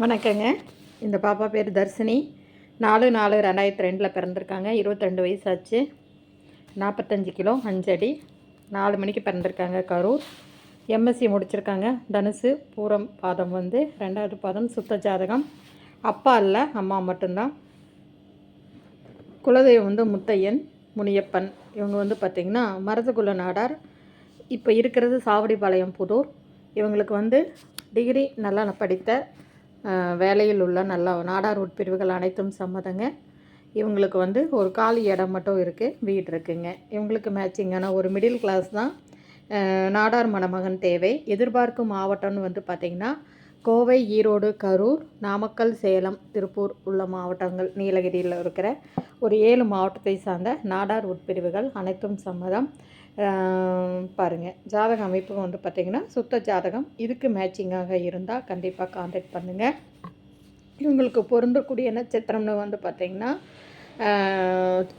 வணக்கங்க. இந்த பாப்பா பேர் தர்ஷினி. 4/4/2002 பிறந்திருக்காங்க. 22 வயசு ஆச்சு. 45 கிலோ 5 அடி. 4 மணிக்கு பிறந்திருக்காங்க. கரூர். எம்எஸ்சி முடிச்சிருக்காங்க. தனுசு பூரம் பாதம் 2வது பாதம் சுத்த ஜாதகம். அப்பா இல்லை, அம்மா மட்டும்தான். குலதெய்வம் முத்தையன் முனியப்பன். இவங்க பார்த்திங்கன்னா மருதகுல நாடார். இப்போ இருக்கிறது சாவடிபாளையம் புதூர். இவங்களுக்கு டிகிரி நல்லா படித்த வேலையில் உள்ள நல்ல நாடார் உட்பிரிவுகள் அனைத்தும் சம்மதங்க. இவங்களுக்கு ஒரு காலி இடம் மட்டும் இருக்குது, வீடு இருக்குங்க. இவங்களுக்கு மேட்சிங்கான ஒரு மிடில் கிளாஸ் தான். நாடார் மணமகன் தேவை. எதிர்பார்க்கும் மாவட்டம்னு பார்த்திங்கன்னா கோவை, ஈரோடு, கரூர், நாமக்கல், சேலம், திருப்பூர் உள்ள மாவட்டங்கள், நீலகிரியில் இருக்கிற ஒரு 7 மாவட்டத்தை சார்ந்த நாடார் உட்பிரிவுகள் அனைத்தும் சம்மதம். பாருங்கள், ஜாதக அமைப்பு பார்த்திங்கன்னா சுத்த ஜாதகம். இதுக்கு மேட்சிங்காக இருந்தால் கண்டிப்பாக கான்டாக்ட் பண்ணுங்கள். இவங்களுக்கு பொருந்தக்கூடிய நட்சத்திரம்னு பார்த்திங்கன்னா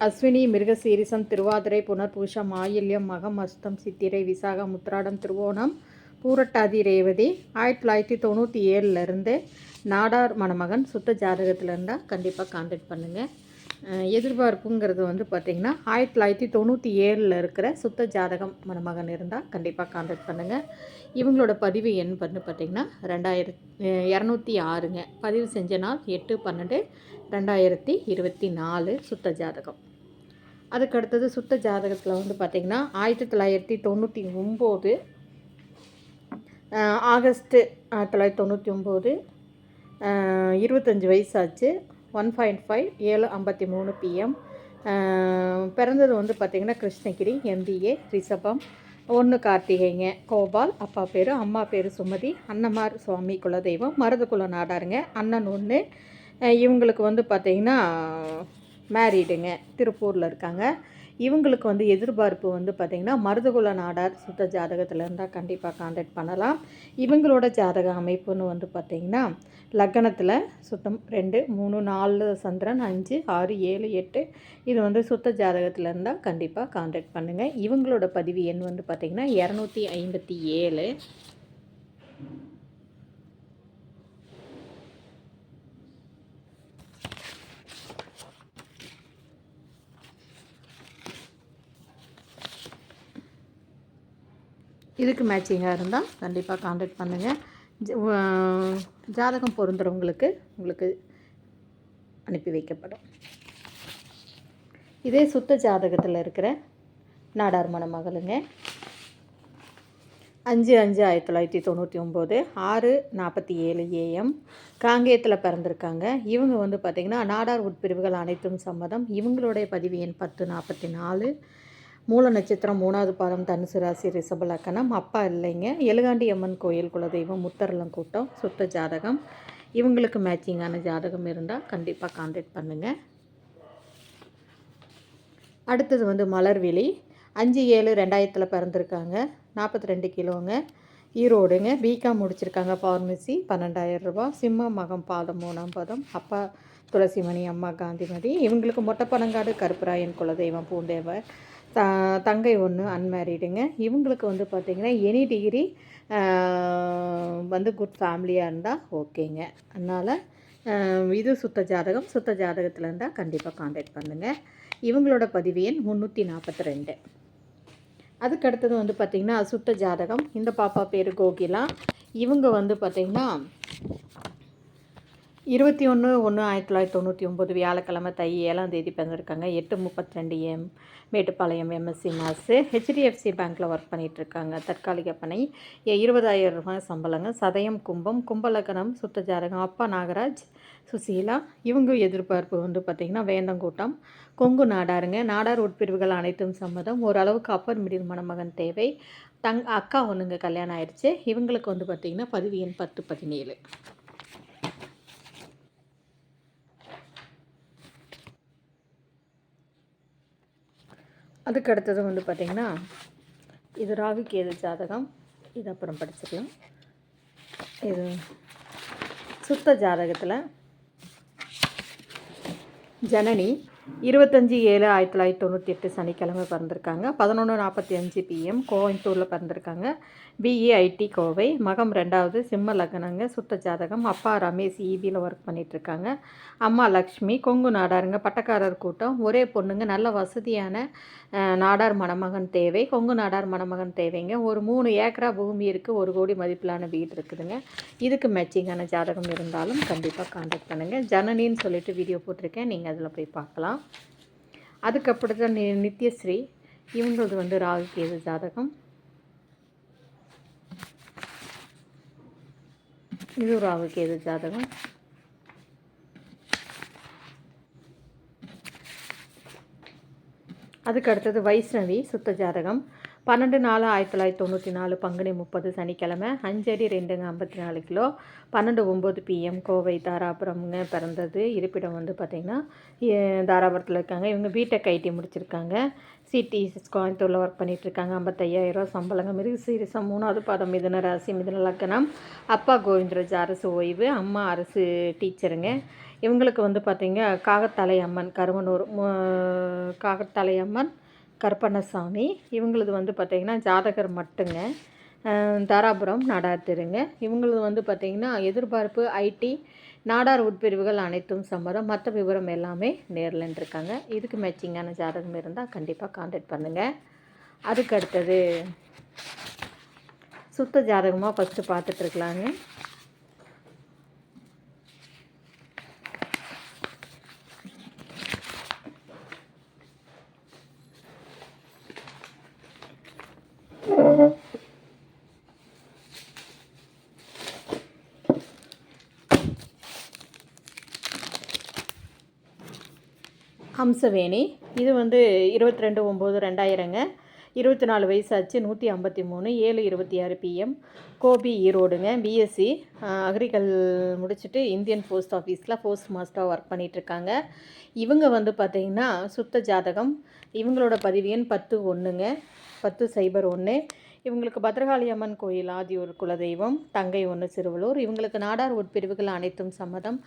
அஸ்வினி, மிருகசீரிசம், திருவாதிரை, புனர்பூஷம், ஆயில்யம், மகம், அஸ்தம், சித்திரை, விசாகம், உத்திராடம், திருவோணம், பூரட்டாதி, ரேவதி. 1997 நாடார் மணமகன் சுத்த ஜாதகத்தில் இருந்தால் கண்டிப்பாக கான்டாக்ட் பண்ணுங்கள். எதிர்பார்ப்புங்கிறது பார்த்திங்கன்னா 1997 இருக்கிற சுத்த ஜாதகம் மணமகன் இருந்தால் கண்டிப்பாக கான்டாக்ட் பண்ணுங்கள். இவங்களோட பதிவு எண் பார்த்திங்கன்னா 206ங்க. பதிவு செஞ்ச நாள் 8/12/2024 சுத்த ஜாதகம். அதுக்கடுத்தது சுத்த ஜாதகத்தில் பார்த்திங்கன்னா 1999 ஆகஸ்ட் 1999 25 வயசாச்சு. 1.5 7:53 PM. பிறந்தது பார்த்திங்கன்னா கிருஷ்ணகிரி. MBA, ரிஷபம். 1 கார்த்திகைங்க. கோபால். அப்பா பேர், அம்மா பேர் சுமதி. அன்னமார் சுவாமி குலதெய்வம். மருதகுல நாடாருங்க. அண்ணன் 1. இவங்களுக்கு பார்த்திங்கன்னா மேரீடுங்க. திருப்பூரில் இருக்காங்க. இவங்களுக்கு எதிர்பார்ப்பு பார்த்திங்கன்னா மருதகுல நாடார் சுத்த ஜாதகத்தில் இருந்தால் கண்டிப்பாக கான்டாக்ட் பண்ணலாம். இவங்களோட ஜாதக அமைப்புன்னு பார்த்திங்கன்னா லக்னத்தில் சுத்தம் 2, 3, 4 சந்திரன், 5, 6, 7, 8. இது சுத்த ஜாதகத்தில் இருந்தால் கண்டிப்பாக கான்டாக்ட் பண்ணுங்கள். இவங்களோட பதிவு எண் பார்த்திங்கன்னா 257. இதுக்கு மேட்சிங்காக இருந்தால் கண்டிப்பாக கான்டாக்ட் பண்ணுங்கள். ஜாதகம் பொருந்துறவங்களுக்கு உங்களுக்கு அனுப்பி வைக்கப்படும். இதே சுத்த ஜாதகத்தில் இருக்கிற நாடார் மணமகளுங்க. 5/5/1999 6:47 AM காங்கேயத்தில் பிறந்திருக்காங்க. இவங்க பார்த்திங்கன்னா நாடார் உட்பிரிவுகள் அனைத்தும் சம்மதம். இவங்களுடைய பதிவு எண் 1044. மூல நட்சத்திரம் 3வது பாதம் தனுசு ராசி, ரிஷப லக்கணம். அப்பா இல்லைங்க. எழுகாண்டி அம்மன் கோயில் குலதெய்வம், முத்தரலங்கூட்டம். சுத்த ஜாதகம். இவங்களுக்கு மேட்சிங்கான ஜாதகம் இருந்தால் கண்டிப்பாக கான்டாக்ட் பண்ணுங்கள். அடுத்தது மலர்விழி. 5/7/2000 பிறந்திருக்காங்க. 42 கிலோங்க. ஈரோடுங்க. பிகாம் முடிச்சிருக்காங்க. ஃபார்மசி. 12,000 ரூபா. சிம்ம மகம் பாதம் 3ஆம் பாதம். அப்பா துளசிமணி, அம்மா காந்திமதி. இவங்களுக்கு மொட்டைப்பனங்காடு கருப்பராயன் குலதெய்வம் பூந்தேவர். தங்கை 1 அன்மேரீடுங்க. இவங்களுக்கு பார்த்திங்கன்னா எனி டிகிரி குட் ஃபேமிலியாக இருந்தால் ஓகேங்க. அதனால் இது சுத்த ஜாதகம். சுத்த ஜாதகத்தில் இருந்தால் கண்டிப்பாக கான்டாக்ட் பண்ணுங்கள். இவங்களோட பதிவு எண் 342. அதுக்கடுத்தது பார்த்திங்கன்னா சுத்த ஜாதகம். இந்த பாப்பா பேர் கோகிலா. இவங்க பார்த்திங்கன்னா 21/1/1999 வியாழக்கிழமை தை 7ஆம் தேதி பிறந்திருக்காங்க. 8:32 AM Mettupalayam. MSc maths. HDFC பேங்க்கில் ஒர்க் பண்ணிகிட்ருக்காங்க. தற்காலிக பணி. 20,000 ரூபாய் சம்பளங்க. சதயம் கும்பம். கும்பலக்கணம். சுத்த ஜாதகம். அப்பா நாகராஜ், சுசீலா. இவங்க எதிர்பார்ப்பு பார்த்திங்கன்னா வேந்தங்கூட்டம், கொங்கு நாடாருங்க. நாடார் உட்பிரிவுகள் அனைத்தும் சம்மதம். ஓரளவுக்கு அப்பர் மிடில் மணமகன் தேவை. அக்கா 1ங்க கல்யாணம் ஆயிடுச்சு. இவங்களுக்கு பார்த்திங்கன்னா பதிவு எண் 1017. அதுக்கு அடுத்தது பார்த்திங்கன்னா இது ராகு கேது ஜாதகம். இது அப்புறம் படிச்சுக்கலாம். இது சுத்த ஜாதகத்தில் ஜனனி 25/7/1998 சனிக்கிழமை பிறந்திருக்காங்க. 11:45 PM கோயம்புத்தூரில் பிறந்திருக்காங்க. பிஇஐடி கோவை. மகம் 2வது சிம்ம லக்னங்க. சுத்த ஜாதகம். அப்பா ரமேஷ் ஈபியில் ஒர்க் பண்ணிகிட்ருக்காங்க. அம்மா லக்ஷ்மி. கொங்கு நாடாருங்க. பட்டக்காரர் கூட்டம். ஒரே பொண்ணுங்க. நல்ல வசதியான நாடார் மணமகன் தேவை. கொங்கு நாடார் மணமகன் தேவைங்க. ஒரு 3 ஏக்கரா பூமி இருக்குது. 1 கோடி மதிப்பிலான வீடு இருக்குதுங்க. இதுக்கு மேட்சிங்கான ஜாதகம் இருந்தாலும் கண்டிப்பாக காண்டாக்ட் பண்ணுங்கள். ஜனனின்னு சொல்லிட்டு வீடியோ போட்டிருக்கேன், நீங்கள் அதில் போய் பார்க்கலாம். அதுக்கப்புறம் தான் நித்யஸ்ரீ. இவங்களது ராகு கேது ஜாதகம். இது ராகு கேது ஜாதகம். அதுக்கு அடுத்தது வைஷ்ணவி சுத்த ஜாதகம். 12/4/1994 பங்குனி 30 சனிக்கிழமை. 5 அடி 2 54 கிலோ. 12:09 PM கோவை தாராபுரம்ங்க பிறந்தது. இருப்பிடம் பார்த்திங்கன்னா தாராபுரத்தில் இருக்காங்க. இவங்க பிடெக் ஐடி முடிச்சிருக்காங்க. சிடி கோயம்புத்தூரில் ஒர்க் பண்ணிகிட்ருக்காங்க. 55,000 சம்பளங்க. மிருகசீரிசம் 3வது பாதம். மிதுன ராசி, மிதுன லக்னம். அப்பா கோவிந்தராஜ் அரசு ஓய்வு, அம்மா அரசு டீச்சருங்க. இவங்களுக்கு பார்த்திங்க காகத்தலை அம்மன் கருவனூர், காகத்தலை அம்மன் கருப்பண்ணசாமி. இவங்களது பார்த்திங்கன்னா ஜாதகர் மட்டுங்க. தாராபுரம் நாடார் தெருங்க. இவங்களது பார்த்திங்கன்னா எதிர்பார்ப்பு ஐடி நாடார் உட்பிரிவுகள் அனைத்தும் சம்மதம். மற்ற விவரம் எல்லாமே நேரில் இருக்காங்க. இதுக்கு மேட்சிங்கான ஜாதகம் இருந்தால் கண்டிப்பாக கான்டாக்ட் பண்ணுங்கள். அதுக்கு அடுத்தது சுத்த ஜாதகமாக ஃபஸ்ட்டு பார்த்துட்ருக்கலாங்க. ஹம்சவேணி. இது 22/9/2000ங்க. 24 வயசாச்சு. 153 7:26 PM கோபி ஈரோடுங்க. பிஎஸ்சி அக்ரிகல் முடிச்சுட்டு இந்தியன் போஸ்ட் ஆஃபீஸில் போஸ்ட் மாஸ்டராக ஒர்க் பண்ணிகிட்ருக்காங்க. இவங்க பார்த்திங்கன்னா சுத்த ஜாதகம். இவங்களோட பதிவு எண் 10/1ங்க. 10/01. இவங்களுக்கு பத்ரகாளி அம்மன் கோயில் ஆதியூர் குலதெய்வம். தங்கை 1 சிறுவலூர். இவங்களுக்கு நாடார் உட்பிரிவுகள் அனைத்தும் சம்மதம்.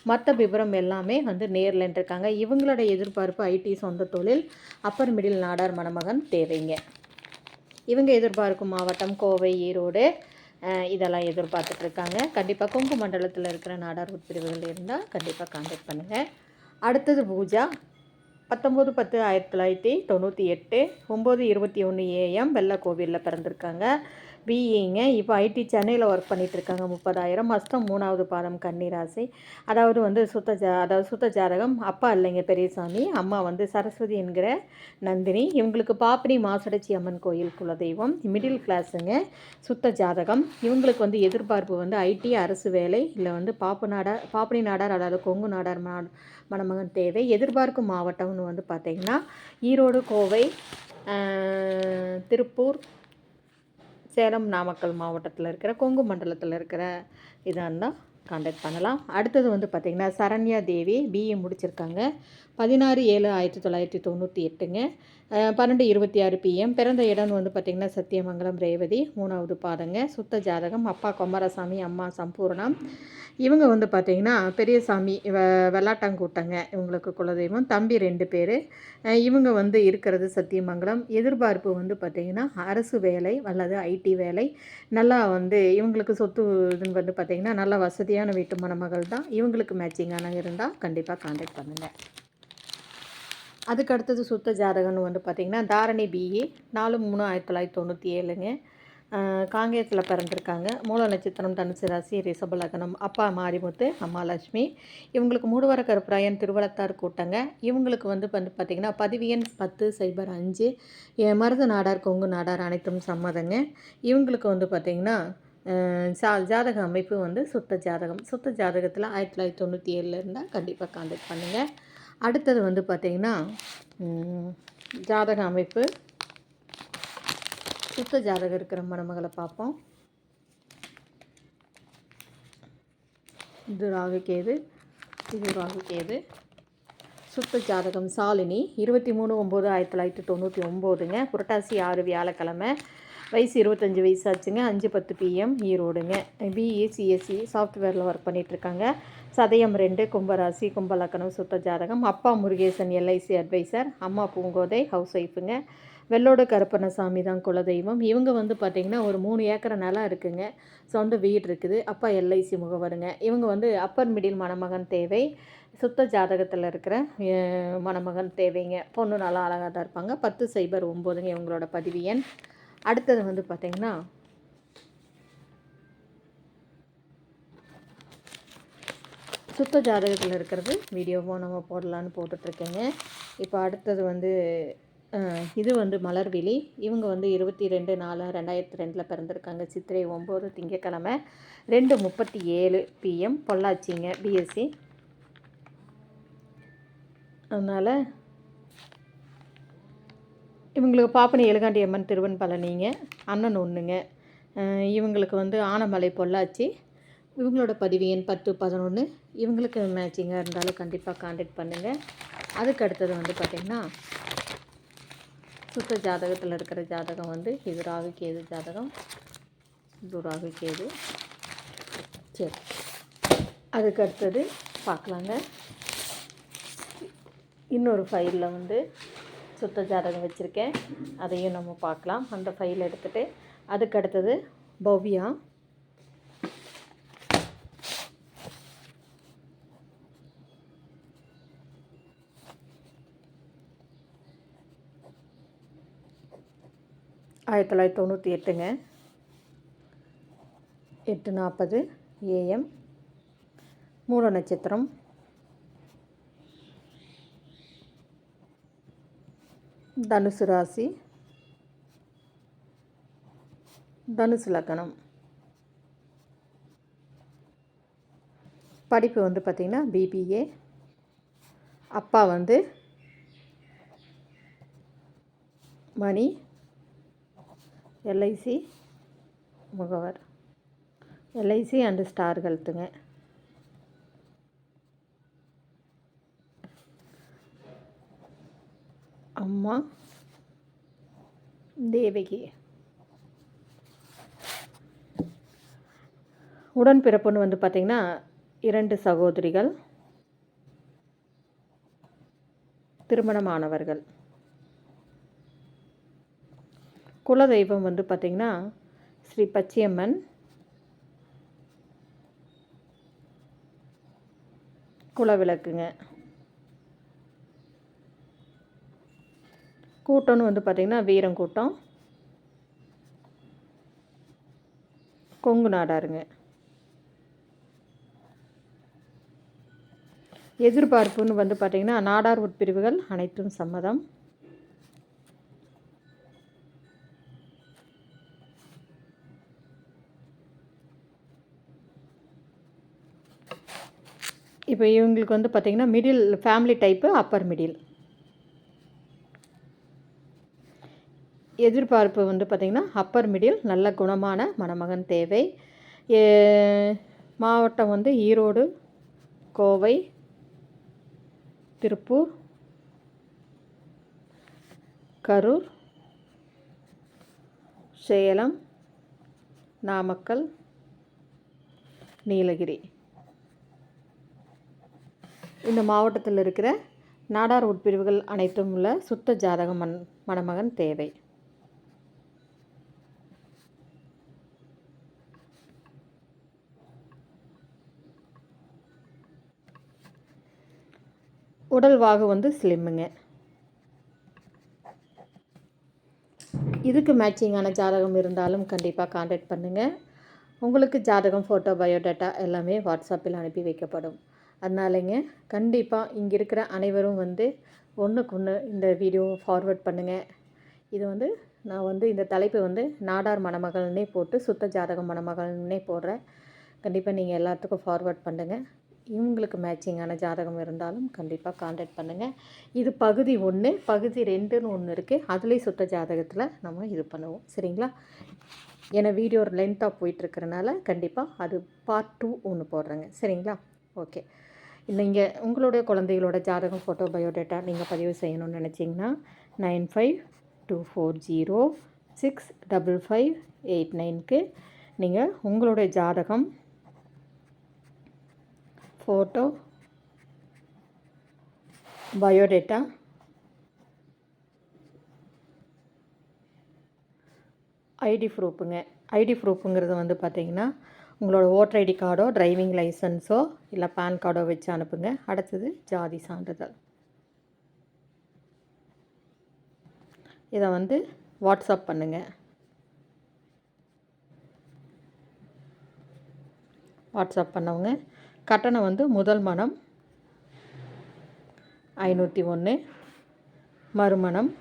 மற்ற விவரம் எல்லாமே நேரில் இருக்காங்க. இவங்களோட எதிர்பார்ப்பு ஐடி சொந்த தொழில், அப்பர் மிடில் நாடார் மணமகன் தேவைங்க. இவங்க எதிர்பார்க்கும் மாவட்டம் கோவை, ஈரோடு இதெல்லாம் எதிர்பார்த்துட்ருக்காங்க. கண்டிப்பாக கொங்கு மண்டலத்தில் இருக்கிற நாடார் உட்பிரிவுகள் இருந்தால் கண்டிப்பாக கான்டாக்ட் பண்ணுங்கள். அடுத்தது பூஜா. 19/10/1998 9:21 AM வெள்ளக்கோவிலில் பிறந்திருக்காங்க. பிஇங்க. இப்போ ஐடி சென்னையில் ஒர்க் பண்ணிகிட்ருக்காங்க. 30,000. மஸ்தம் 3வது பாதம் கன்னிராசி. அதாவது சுத்த ஜாதகம். அப்பா இல்லைங்க பெரியசாமி. அம்மா சரஸ்வதி என்கிற நந்தினி. இவங்களுக்கு பாப்பினி மாசடச்சி அம்மன் கோயில் குலதெய்வம். மிடில் கிளாஸுங்க. சுத்த ஜாதகம். இவங்களுக்கு எதிர்பார்ப்பு ஐடி அரசு வேலை இல்லை பாப்பினி நாடார் அதாவது கொங்கு நாடார் மணமகன் தேவை. எதிர்பார்க்கும் மாவட்டம்னு பார்த்திங்கன்னா ஈரோடு, கோவை, திருப்பூர், சேலம், நாமக்கல் மாவட்டத்தில் இருக்கிற கொங்கு மண்டலத்தில் இருக்கிற இதாக இருந்தால் கான்டாக்ட் பண்ணலாம். அடுத்தது பார்த்திங்கன்னா சரண்யா தேவி. பிஏ முடிச்சிருக்காங்க. 16/7/1998ங்க. 12:26 PM பிறந்த இடம் பார்த்திங்கன்னா சத்தியமங்கலம், ரேவதி 3வது பாதங்க. சுத்த ஜாதகம். அப்பா கொமரசாமி, அம்மா சம்பூர்ணம். இவங்க பார்த்திங்கன்னா பெரியசாமி வெள்ளாட்டாங்கூட்டங்க இவங்களுக்கு குலதெய்வம். தம்பி 2 பேர். இவங்க இருக்கிறது சத்தியமங்கலம். எதிர்பார்ப்பு பார்த்திங்கன்னா அரசு வேலை அல்லது ஐடி வேலை. நல்லா இவங்களுக்கு சொத்து இதுன்னு பார்த்திங்கன்னா நல்ல வசதியான வீட்டு மணமகள் தான். இவங்களுக்கு மேட்சிங்கான இருந்தால் கண்டிப்பாக கான்டாக்ட் பண்ணுங்கள். அதுக்கு அடுத்தது சுத்த ஜாதகம்னு பார்த்திங்கன்னா தாரணி பிஏ. 4/3/1997ங்க. காங்கேயத்தில் பிறந்திருக்காங்க. மூல நட்சத்திரம் தனுசு ராசி, ரிஷப லக்னம். அப்பா மாரிமுத்து, அம்மா லட்சுமி. இவங்களுக்கு மூடுவர கருப்பராயன் திருவளத்தார் கூட்டங்க. இவங்களுக்கு பார்த்திங்கன்னா பதிவு எண் 10/05. மருத நாடார், கொங்கு நாடார் அனைத்தும் சம்மதங்க. இவங்களுக்கு பார்த்திங்கன்னா ஜாதக அமைப்பு சுத்த ஜாதகம். சுத்த ஜாதகத்தில் 1997 இருந்தால் கண்டிப்பாக கான்டாக்ட் பண்ணுங்கள். அடுத்தது பார்த்திங்கன்னா ஜாதக அமைப்பு சுத்த ஜாதகம் இருக்கிற மணமகளை பார்ப்போம். இது ராகு கேது. சுத்த ஜாதகம் சாலினி. 23/9/1999ங்க. புரட்டாசி 6 வியாழக்கிழமை. வயசு 25 வயசாச்சுங்க. 5:10 PM ஈரோடுங்க. பிஇசிஎஸ்சி சாஃப்ட்வேரில் ஒர்க் பண்ணிகிட்ருக்காங்க. சதயம் 2 கும்பராசி, கும்பலக்கணம். சுத்த ஜாதகம். அப்பா முருகேசன் எல்ஐசி அட்வைசர், அம்மா பூங்கோதை ஹவுஸ் ஒய்ஃபுங்க. வெள்ளோட கருப்பண்ணசாமி தான் குலதெய்வம். இவங்க வந்து பார்த்திங்கன்னா ஒரு 3 ஏக்கர் நிலம் இருக்குங்க. சொந்த வீடு இருக்குது. அப்பா எல்ஐசி முகவருங்க. இவங்க வந்து அப்பர் மிடில் மணமகன் தேவை. சுத்த ஜாதகத்தில் இருக்கிற மணமகன் தேவைங்க. பொண்ணு நல்லா அழகாக தான் இருப்பாங்க. 10/09ங்க இவங்களோட பதிவு எண். அடுத்தது வந்து பார்த்திங்கன்னா சுத்த ஜாதகத்தில் இருக்கிறது வீடியோவும் நம்ம போடலான்னு போட்டுட்ருக்கேங்க. இப்போ அடுத்தது வந்து இது வந்து மலர்விழி. இவங்க வந்து 22/4/2002 பிறந்திருக்காங்க. சித்திரை 9 திங்கக்கிழமை 2:37 PM பொள்ளாச்சிங்க. பிஎஸ்சி. அதனால் இவங்களுக்கு பாப்பனி எழுகாண்டி அம்மன் திருவன் பழனிங்க. அண்ணன் ஒன்றுங்க. இவங்களுக்கு வந்து ஆனமலை பொள்ளாச்சி. இவங்களோட பதிவு எண் 10/11. இவங்களுக்கு மேட்சிங்காக இருந்தாலும் கண்டிப்பாக காண்டாக்ட் பண்ணுங்கள். அதுக்கு அடுத்தது வந்து பார்த்திங்கன்னா சுத்த ஜாதகத்தில் இருக்கிற ஜாதகம் வந்து இது ராகு கேது ஜாதகம். இது ராகு கேது. சரி, அதுக்கு அடுத்தது பார்க்கலாங்க. இன்னொரு ஃபைலில் வந்து சுத்த ஜாதகம் வச்சுருக்கேன். அதையும் நம்ம பார்க்கலாம். அந்த ஃபைல் எடுத்துகிட்டு அதுக்கு அடுத்தது பவ்யா. ஆயிரத்தி 1998ங்க. 8:40 AM. மூல நட்சத்திரம். தனுசு ராசி. தனுசு லக்னம். படிப்பு வந்து பார்த்திங்கன்னா BBA. அப்பா வந்து மணி எல்ஐசி முகவர். எல்ஐசி அண்டு ஸ்டார் ஹெல்த்துங்க. அம்மா தேவகி. உடன்பிறப்புன்னு வந்து பார்த்திங்கன்னா 2 சகோதரிகள், திருமணமானவர்கள். குலதெய்வம் வந்து பார்த்திங்கன்னா ஸ்ரீ பச்சையம்மன். குலவிளக்குங்க. கூட்டம்னு வந்து பார்த்திங்கன்னா வீரங்கூட்டம். கொங்கு நாடாருங்க. எதிர்பார்ப்புன்னு வந்து பார்த்திங்கன்னா நாடார் உட்பிரிவுகள் அனைத்தும் சம்மதம். இப்போ இவங்களுக்கு வந்து பார்த்திங்கன்னா middle family type upper middle. எதிர்பார்ப்பு வந்து பார்த்திங்கன்னா அப்பர் மிடில் நல்ல குணமான மணமகன் தேவை. மாவட்டம் வந்து ஈரோடு, கோவை, திருப்பூர், கரூர், சேலம், நாமக்கல், நீலகிரி. இந்த மாவட்டத்தில் இருக்கிற நாடார் உட்பிரிவுகள் அனைத்தும் உள்ள சுத்த ஜாதக மணமகன் தேவை. உடல் வாகு வந்து ஸ்லிம்முங்க. இதுக்கு மேட்சிங்கான ஜாதகம் இருந்தாலும் கண்டிப்பாக காண்டாக்ட் பண்ணுங்கள். உங்களுக்கு ஜாதகம், ஃபோட்டோ, பயோடேட்டா எல்லாமே வாட்ஸ்அப்பில் அனுப்பி வைக்கப்படும். அதனாலங்க கண்டிப்பாக இங்கே இருக்கிற அனைவரும் வந்து ஒன்றுக்கு ஒன்று இந்த வீடியோவை ஃபார்வர்ட் பண்ணுங்கள். இது வந்து நான் வந்து இந்த தலைப்பு வந்து நாடார் மணமகள்னே போட்டு சுத்த ஜாதகம் மணமகள்னே போடுறேன். கண்டிப்பாக நீங்கள் எல்லாத்துக்கும் ஃபார்வர்ட் பண்ணுங்கள். இவங்களுக்கு மேட்சிங்கான ஜாதகம் இருந்தாலும் கண்டிப்பாக காண்டாக்ட் பண்ணுங்கள். இது பகுதி 1. பகுதி 2ன்னு ஒன்று இருக்குது. அதுலேயும் சுத்த ஜாதகத்தில் நம்ம இது பண்ணுவோம். சரிங்களா? ஏன்னா வீடியோ லென்த்தாக போயிட்டுருக்கிறனால கண்டிப்பாக அது பார்ட் 2 ஒன்று போடுறேங்க. சரிங்களா? ஓகே. நீங்கள் உங்களுடைய குழந்தைகளோட ஜாதகம், ஃபோட்டோ, பயோடேட்டா நீங்கள் பதிவு செய்யணும்னு நினச்சிங்கன்னா 9524065589க்கு நீங்கள் உங்களுடைய ஜாதகம், ஃபோட்டோ, பயோடேட்டா ஐடி ப்ரூஃபுங்க. ஐடி ப்ரூஃபுங்கிறது வந்து பார்த்திங்கன்னா உங்களோட ஓட்டர் ஐடி கார்டோ, டிரைவிங் லைசன்ஸோ இல்லை பேன் கார்டோ வச்சு அனுப்புங்க. அடுத்தது ஜாதி சான்றிதழ். இதை வந்து வாட்ஸ்அப் பண்ணுங்கள். வாட்ஸ்அப் பண்ணவங்க கட்டணம் வந்து முதல் மனம் 501, மறுமணம்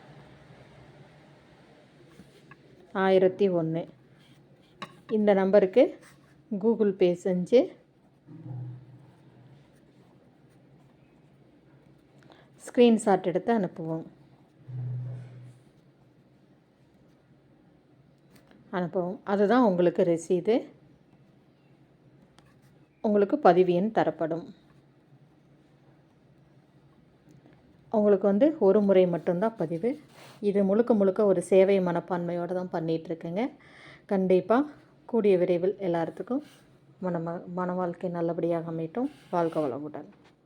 1001. இந்த நம்பருக்கு கூகுள் பே செஞ்சு ஸ்க்ரீன்ஷாட் எடுத்து அனுப்புவோம். அதுதான் உங்களுக்கு ரசீது. உங்களுக்கு பதிவு எண் தரப்படும். உங்களுக்கு வந்து ஒரு முறை மட்டும்தான் பதிவு. இது முழுக்க ஒரு சேவை மனப்பான்மையோடு தான் பண்ணிகிட்ருக்குங்க. கண்டிப்பாக கூடிய விரைவில் எல்லாத்துக்கும் மன வாழ்க்கை நல்லபடியாக அமையட்டும். வாழ்க வளமுடன்.